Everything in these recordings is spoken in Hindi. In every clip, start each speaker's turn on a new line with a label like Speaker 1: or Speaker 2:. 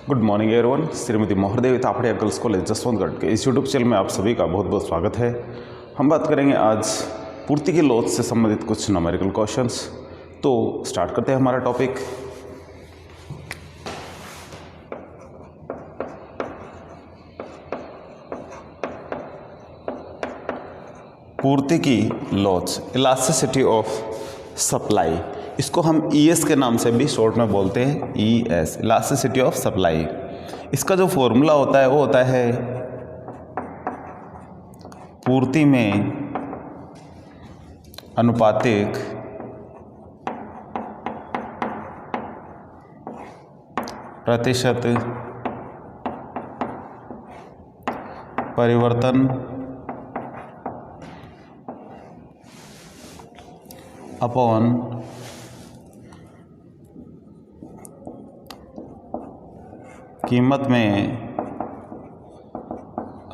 Speaker 1: Good morning everyone. Shrimati Mohardevi Tapadia girls college Jaswantgarh के इस यूट्यूब चैनल में आप सभी का बहुत बहुत स्वागत है। हम बात करेंगे आज पूर्ति की लॉज से संबंधित कुछ न्यूमेरिकल क्वेश्चंस। तो स्टार्ट करते हैं हमारा टॉपिक। पूर्ति की लॉज, इलास्टिसिटी ऑफ सप्लाई, इसको हम ES के नाम से भी शॉर्ट में बोलते हैं, ES, इलास्टिसिटी ऑफ सप्लाई। इसका जो फॉर्मूला होता है वो होता है पूर्ति में अनुपातिक प्रतिशत परिवर्तन अपॉन कीमत में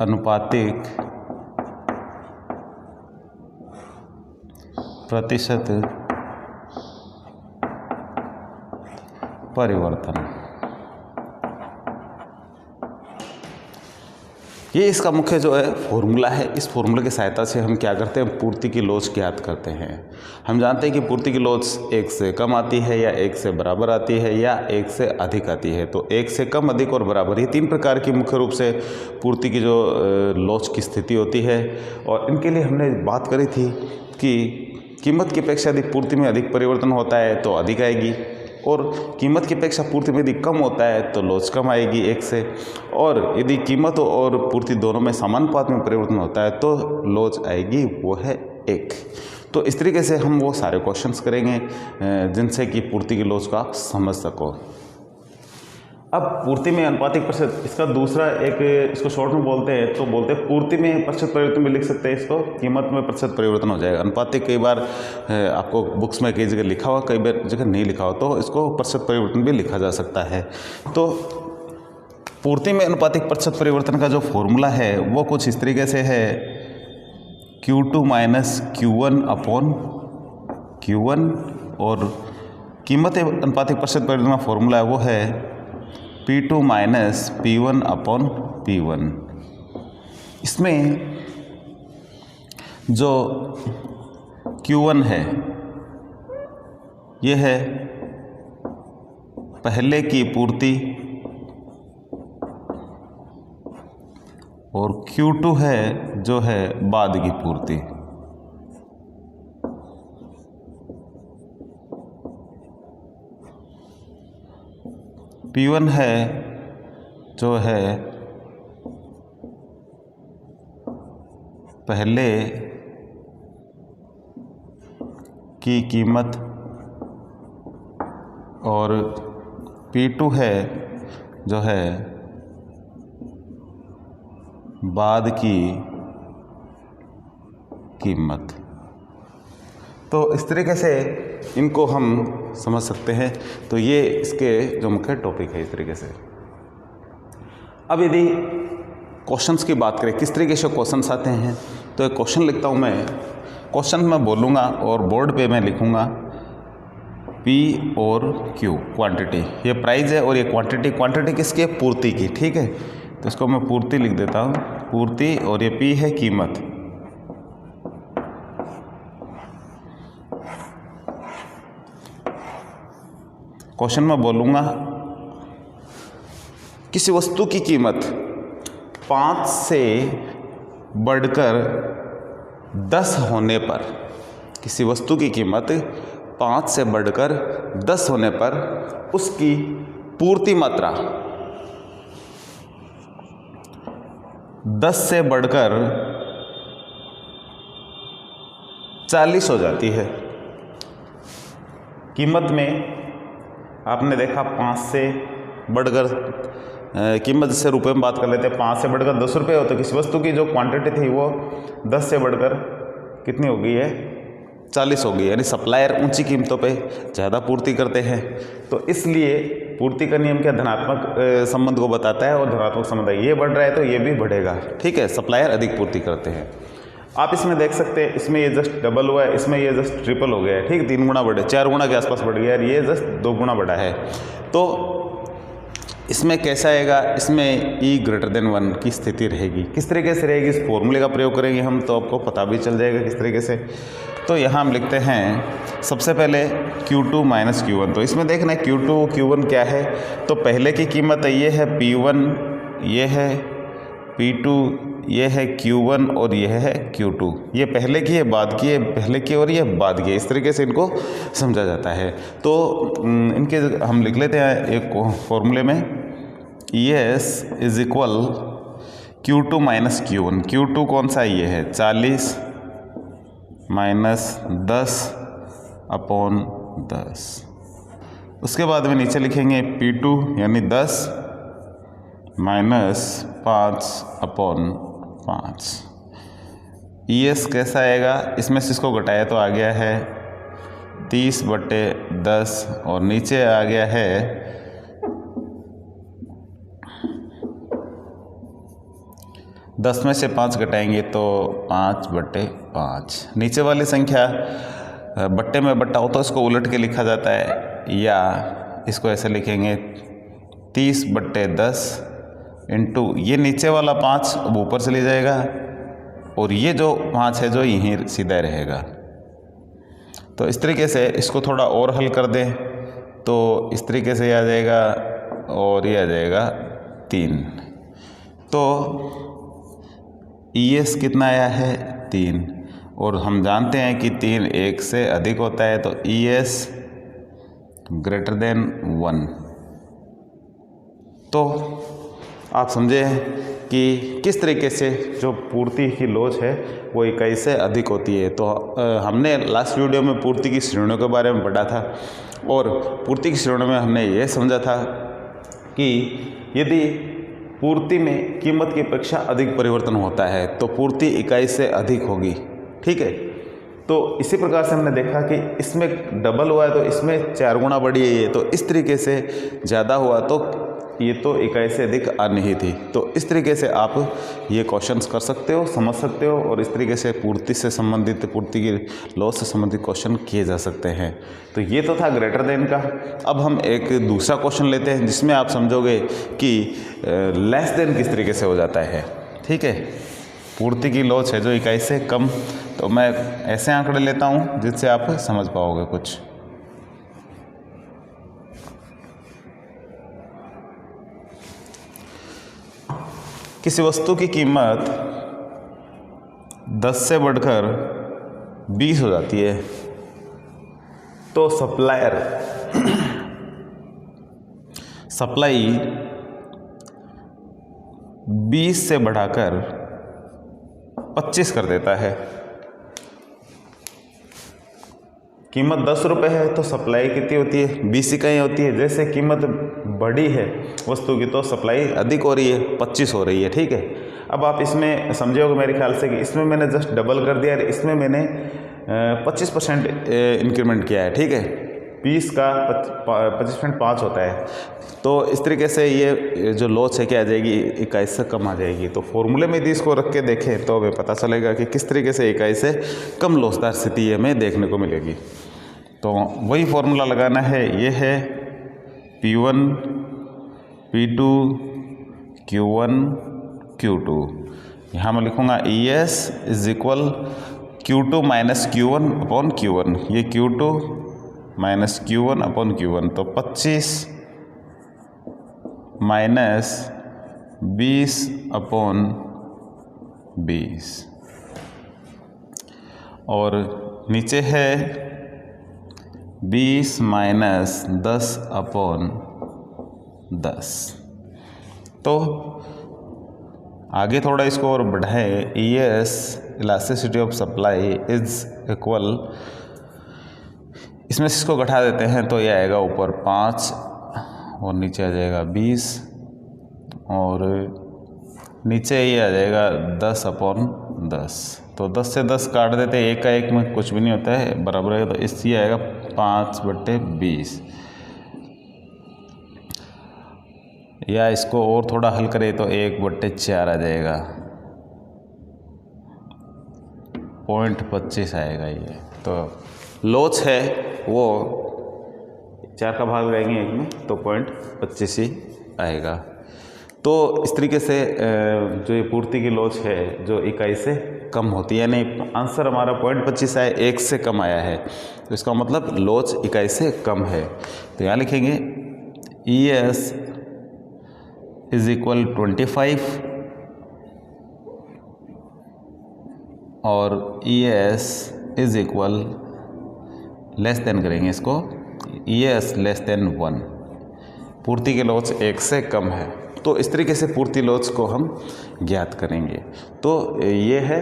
Speaker 1: अनुपातिक प्रतिशत परिवर्तन। ये इसका मुख्य जो है फॉर्मूला है। इस फॉर्मूले की सहायता से हम क्या करते हैं, पूर्ति की लॉज ज्ञात करते हैं। हम जानते हैं कि पूर्ति की लॉज 1 से कम आती है या 1 से बराबर आती है या 1 से अधिक आती है। तो 1 से कम, अधिक और बराबर, ये 3 प्रकार की मुख्य रूप से पूर्ति की जो लॉज की स्थिति होती है। और इनके लिए हमने बात करी थी कि कीमत की अपेक्षा यदि पूर्ति में अधिक परिवर्तन होता है तो अधिक आएगी, और कीमत की अपेक्षा पूर्ति में यदि कम होता है तो लॉज कम आएगी 1 से, और यदि कीमत और पूर्ति दोनों में समानुपात में परिवर्तन होता है तो लॉज आएगी वो है 1। तो इस तरीके से हम वो सारे क्वेश्चंस करेंगे जिनसे कि पूर्ति की लॉज का समझ सको। अब पूर्ति में अनुपातिक प्रतिशत, इसका दूसरा एक, इसको शॉर्ट में बोलते हैं तो बोलते हैं पूर्ति में प्रतिशत परिवर्तन भी लिख सकते हैं, इसको कीमत में प्रतिशत परिवर्तन हो जाएगा। अनुपातिक कई बार आपको बुक्स में कई जगह लिखा हुआ, कई बार जगह नहीं लिखा हो, तो इसको प्रतिशत परिवर्तन भी लिखा जा सकता है। तो पूर्ति में अनुपातिक प्रतिशत परिवर्तन का जो फॉर्मूला है वो कुछ इस तरीके से है, Q2 minus Q1 upon Q1, और कीमत अनुपातिक प्रतिशत परिवर्तन का फॉर्मूला है वो है P2 minus P1 upon P1। इसमें जो Q1 है ये है पहले की पूर्ति, और Q2 है जो है बाद की पूर्ति। P1 है जो है पहले की कीमत, और P2 है जो है बाद की कीमत। तो इस तरीके से इनको हम समझ सकते हैं। तो ये इसके जो मुख्य टॉपिक है इस तरीके से। अब यदि क्वेश्चंस की बात करें, किस तरीके से क्वेश्चंस आते हैं, तो एक क्वेश्चन लिखता हूँ मैं, क्वेश्चन मैं बोलूँगा और बोर्ड पे मैं लिखूँगा P और Q, क्वांटिटी, ये प्राइस है, और ये क्वांटिटी किसकी है, पूर्ति की। ठीक है, तो इसको मैं पूर्ति लिख देता हूँ, पूर्ति, और ये P है कीमत। क्वेश्चन में बोलूँगा किसी वस्तु की कीमत 5 से बढ़कर 10 होने पर, किसी वस्तु की कीमत 5 से बढ़कर 10 होने पर उसकी पूर्ति मात्रा 10 से बढ़कर 40 हो जाती है। कीमत में आपने देखा 5 से बढ़कर, कीमत जैसे रुपए में बात कर लेते हैं, 5 से बढ़कर 10 रुपये हो, तो किसी वस्तु की जो क्वांटिटी थी वो 10 से बढ़कर कितनी हो गई है, 40 हो गई। यानी सप्लायर ऊंची कीमतों पे ज़्यादा पूर्ति करते हैं। तो इसलिए पूर्ति का नियम क्या, धनात्मक संबंध को बताता है, और धनात्मक संबंध है, ये बढ़ रहा है तो ये भी बढ़ेगा। ठीक है, सप्लायर अधिक पूर्ति करते हैं। आप इसमें देख सकते हैं, इसमें ये जस्ट डबल हुआ है, इसमें ये जस्ट ट्रिपल हो गया है। ठीक, 3 गुना बढ़े, 4 गुना के आसपास बढ़ गया है, ये जस्ट 2 गुना बढ़ा है। तो इसमें कैसा आएगा, इसमें e ग्रेटर देन 1 की स्थिति रहेगी। किस तरीके से रहेगी, इस फॉर्मूले का प्रयोग करेंगे हम तो आपको पता भी चल जाएगा किस तरीके से। तो यहाँ हम लिखते हैं सबसे पहले Q2 माइनस Q1। तो इसमें देखना है Q2 Q1 क्या है, तो पहले की कीमत ये है P1, ये है P2, ये है Q1 और ये है Q2। ये पहले की है बाद की है, पहले की और ये बाद की है, इस तरीके से इनको समझा जाता है। तो इनके हम लिख लेते हैं एक फॉर्मूले में, ES is equal Q2 minus Q1। Q2 कौन सा ये है 40 माइनस 10 अपॉन 10। उसके बाद में नीचे लिखेंगे P2 यानी 10 माइनस 5 अपॉन 5। ES कैसा आएगा, इसमें से इसको घटाया तो आ गया है 30/10 और नीचे आ गया है 10 में से 5 घटाएंगे तो 5/5। नीचे वाली संख्या बट्टे में बट्टा हो तो इसको उलट के लिखा जाता है, या इसको ऐसे लिखेंगे 30/10 इंटू ये नीचे वाला 5 अब ऊपर से ले जाएगा और ये जो 5 है जो यहीं सीधा रहेगा। तो इस तरीके से इसको थोड़ा और हल कर दें तो इस तरीके से आ जाएगा और ये आ जाएगा 3। तो ES कितना आया है 3, और हम जानते हैं कि 3 1 से अधिक होता है, तो ES ग्रेटर देन 1। तो आप समझे कि किस तरीके से जो पूर्ति की लोच है वो इकाई से अधिक होती है। तो हमने लास्ट वीडियो में पूर्ति की श्रेणियों के बारे में पढ़ा था, और पूर्ति की श्रेणियों में हमने ये समझा था कि यदि पूर्ति में कीमत की अपेक्षा अधिक परिवर्तन होता है तो पूर्ति इकाई से अधिक होगी। ठीक है, तो इसी प्रकार से हमने देखा कि इसमें डबल हुआ है तो इसमें 4 गुना बढ़ी है ये, तो इस तरीके से ज़्यादा हुआ तो ये तो इकाई से अधिक आ नहीं थी। तो इस तरीके से आप ये क्वेश्चंस कर सकते हो, समझ सकते हो, और इस तरीके से पूर्ति से संबंधित, पूर्ति की लॉस से संबंधित क्वेश्चन किए जा सकते हैं। तो ये तो था ग्रेटर देन का। अब हम एक दूसरा क्वेश्चन लेते हैं जिसमें आप समझोगे कि लेस देन किस तरीके से हो जाता है। ठीक है, पूर्ति की लॉस है जो इकाई से कम, तो मैं ऐसे आंकड़े लेता हूँ जिससे आप समझ पाओगे कुछ। किसी वस्तु की कीमत 10 से बढ़कर 20 हो जाती है तो सप्लाई 20 से बढ़ाकर 25 कर देता है। कीमत 10 रुपये है तो सप्लाई कितनी होती है 20 इकाई होती है। जैसे कीमत बढ़ी है वस्तु की तो सप्लाई अधिक हो रही है, 25 हो रही है। ठीक है, अब आप इसमें समझे होगे मेरे ख्याल से कि इसमें मैंने जस्ट डबल कर दिया है, इसमें मैंने 25% इंक्रीमेंट किया है। ठीक है, 20 का 25% 5 होता है। तो इस तरीके से ये जो लॉस है क्या आ जाएगी, इकाई से कम आ जाएगी। तो फॉर्मूले में यदि इसको रख के देखें तो हमें पता चलेगा कि किस तरीके से इकाई से कम लॉसदार स्थिति हमें देखने को मिलेगी। तो वही फॉर्मूला लगाना है, ये है P1 P2 Q1 Q2। यहाँ मैं लिखूँगा ES is equal Q2 minus Q1 upon Q1। ये Q2 minus Q1 upon Q1, तो 25 माइनस 20 अपॉन 20, और नीचे है 20 माइनस 10 अपॉन 10। तो आगे थोड़ा इसको और बढ़ाएं, ES elasticity of supply is equal, इसमें से इसको घटा देते हैं तो ये आएगा ऊपर 5 और नीचे आ जाएगा 20, और नीचे ये आ जाएगा 10 अपॉन 10। तो 10 से 10 काट देते हैं, एक का एक में कुछ भी नहीं होता है, बराबर है। तो इससे आएगा 5/20, या इसको और थोड़ा हल करें तो 1/4 आ जाएगा, 0.25 आएगा ये। तो लॉस है वो 4 का भाग रहेंगे 1 में, तो 0.25 ही आएगा। तो इस तरीके से जो ये पूर्ति की लोच है जो इकाई से कम होती है, यानी आंसर हमारा 0.25 आया, 1 से कम आया है, तो इसका मतलब लोच इकाई से कम है। तो यहाँ लिखेंगे ES इज इक्वल 25 और ES is equal less than करेंगे इसको, ES लेस देन 1। पूर्ति की लोच 1 से कम है, तो इस तरीके से पूर्ति लोच को हम ज्ञात करेंगे। तो ये है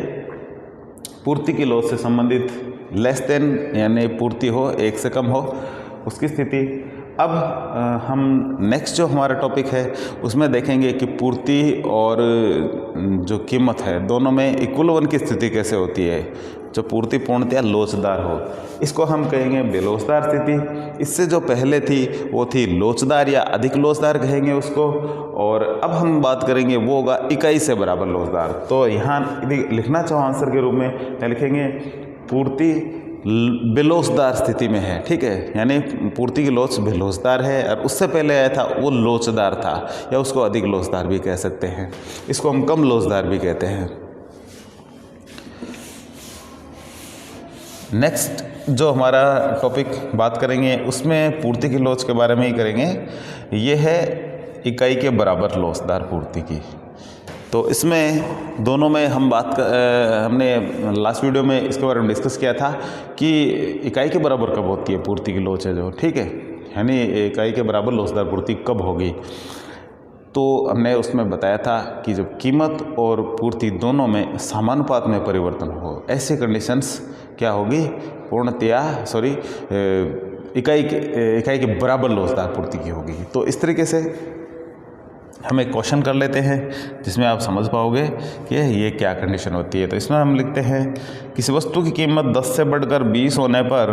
Speaker 1: पूर्ति की लोच से संबंधित लेस देन, यानी पूर्ति हो 1 से कम हो उसकी स्थिति। अब हम नेक्स्ट जो हमारा टॉपिक है उसमें देखेंगे कि पूर्ति और जो कीमत है दोनों में इक्वल वन की स्थिति कैसे होती है, जो पूर्ति पूर्णतया लोचदार हो, इसको हम कहेंगे बेलोचदार स्थिति। इससे जो पहले थी वो थी लोचदार या अधिक लोचदार कहेंगे उसको, और अब हम बात करेंगे वो होगा इकाई से बराबर लोचदार। तो यहाँ यदि लिखना चाहो आंसर के रूप में क्या लिखेंगे, पूर्ति बेलोचदार स्थिति में है, ठीक है, यानी पूर्ति की लोच बेलोचदार है और उससे पहले आया था वो लोचदार था, या उसको अधिक लोचदार भी कह सकते हैं, इसको हम कम लोचदार भी कहते हैं। नेक्स्ट जो हमारा टॉपिक बात करेंगे उसमें पूर्ति की लोच के बारे में ही करेंगे, ये है इकाई के बराबर लोचदार पूर्ति की। तो इसमें दोनों में हम हमने लास्ट वीडियो में इसके बारे में डिस्कस किया था कि इकाई के बराबर कब होती है पूर्ति की लोच है जो, ठीक है, यानी इकाई के बराबर लोचदार पूर्ति कब होगी। तो हमने उसमें बताया था कि जब कीमत और पूर्ति दोनों में समानुपात में परिवर्तन हो, ऐसी कंडीशंस क्या होगी, पूर्णतया इकाई के बराबर लोचदार पूर्ति की होगी। तो इस तरीके से हम एक क्वेश्चन कर लेते हैं जिसमें आप समझ पाओगे कि ये क्या कंडीशन होती है। तो इसमें हम लिखते हैं किसी वस्तु की कीमत 10 से बढ़कर 20 होने पर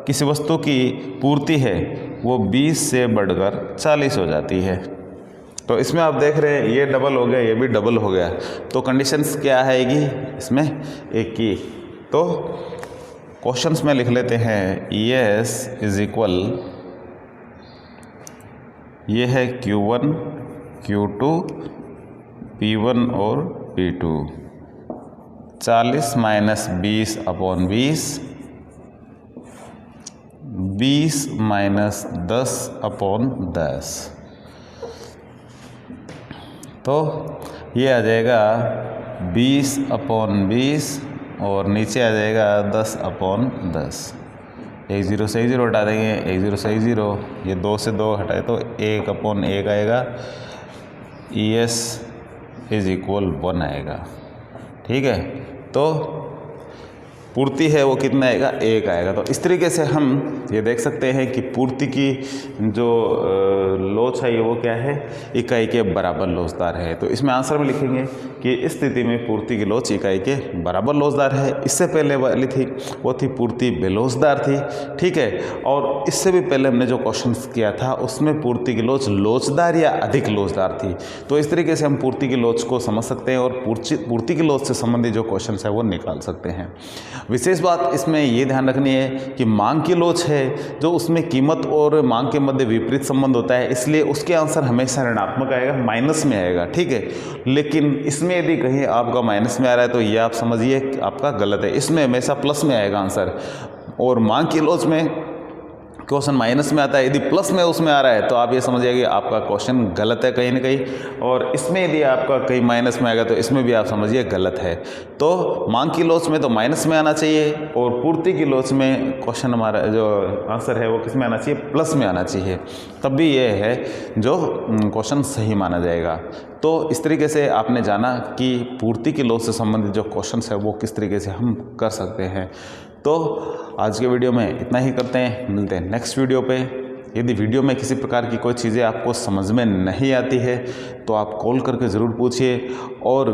Speaker 1: किसी वस्तु की पूर्ति है वो 20 से बढ़कर 40 हो जाती है। तो इसमें आप देख रहे हैं ये डबल हो गया, ये भी डबल हो गया, तो कंडीशंस क्या आएगी इसमें एक की। तो क्वेश्चंस में लिख लेते हैं ES इज इक्वल, ये है Q1 Q2 P1 और P2, 40 minus 20 upon 20, 20 minus 10 upon 10। तो ये आ जाएगा 20 अपॉन 20 और नीचे आ जाएगा 10 अपॉन 10। 1 0 से 1 0 हटा देंगे, 1 0 से 1 0, ये 2 से 2 हटाए तो 1 अपॉन 1 आएगा। ES इज इक्वल 1 आएगा, ठीक है। तो पूर्ति है वो कितना आएगा, 1 आएगा। तो इस तरीके से हम ये देख सकते हैं कि पूर्ति की जो लोच है वो क्या है, इकाई के बराबर लोचदार है। तो इसमें आंसर में लिखेंगे कि इस स्थिति में पूर्ति की लोच इकाई के बराबर लोचदार है। इससे पहले वाली थी वो थी पूर्ति बेलोचदार थी, ठीक है। और इससे भी पहले हमने जो क्वेश्चन किया था उसमें पूर्ति की लोच लोचदार या अधिक लोचदार थी। तो इस तरीके से हम पूर्ति की लोच को समझ सकते हैं और पूर्ति की लोच से संबंधित जो क्वेश्चन है वो निकाल सकते हैं। विशेष बात इसमें ये ध्यान रखनी है कि मांग की लोच है जो उसमें कीमत और मांग के मध्य विपरीत संबंध होता है, इसलिए उसके आंसर हमेशा ऋणात्मक आएगा, माइनस में आएगा, ठीक है। लेकिन इसमें यदि कहीं आपका माइनस में आ रहा है तो ये आप समझिए आपका गलत है, इसमें हमेशा प्लस में आएगा आंसर। और मांग की लोच में क्वेश्चन माइनस में आता है, यदि प्लस में उसमें आ रहा है तो आप ये समझिए कि आपका क्वेश्चन गलत है कहीं ना कहीं। और इसमें यदि आपका कहीं माइनस में आएगा तो इसमें भी आप समझिए गलत है। तो मांग की लोच में तो माइनस में आना चाहिए और पूर्ति की लोच में क्वेश्चन हमारा जो आंसर है वो किस में आना चाहिए, प्लस में आना चाहिए, तब भी ये है जो क्वेश्चन सही माना जाएगा। तो इस तरीके से आपने जाना कि पूर्ति की लोच से संबंधित जो क्वेश्चन है वो किस तरीके से हम कर सकते हैं। तो आज के वीडियो में इतना ही करते हैं, मिलते हैं नेक्स्ट वीडियो पे। यदि वीडियो में किसी प्रकार की कोई चीज़ें आपको समझ में नहीं आती है तो आप कॉल करके ज़रूर पूछिए, और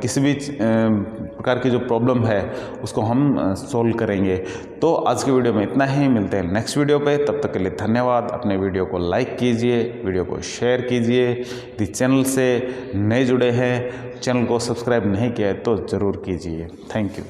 Speaker 1: किसी भी प्रकार की जो प्रॉब्लम है उसको हम सॉल्व करेंगे। तो आज की वीडियो में इतना ही, मिलते हैं नेक्स्ट वीडियो पे। तब तक के लिए धन्यवाद। अपने वीडियो को लाइक कीजिए, वीडियो को शेयर कीजिए। यदि चैनल से नए जुड़े हैं, चैनल को सब्सक्राइब नहीं किया है तो ज़रूर कीजिए। Thank you.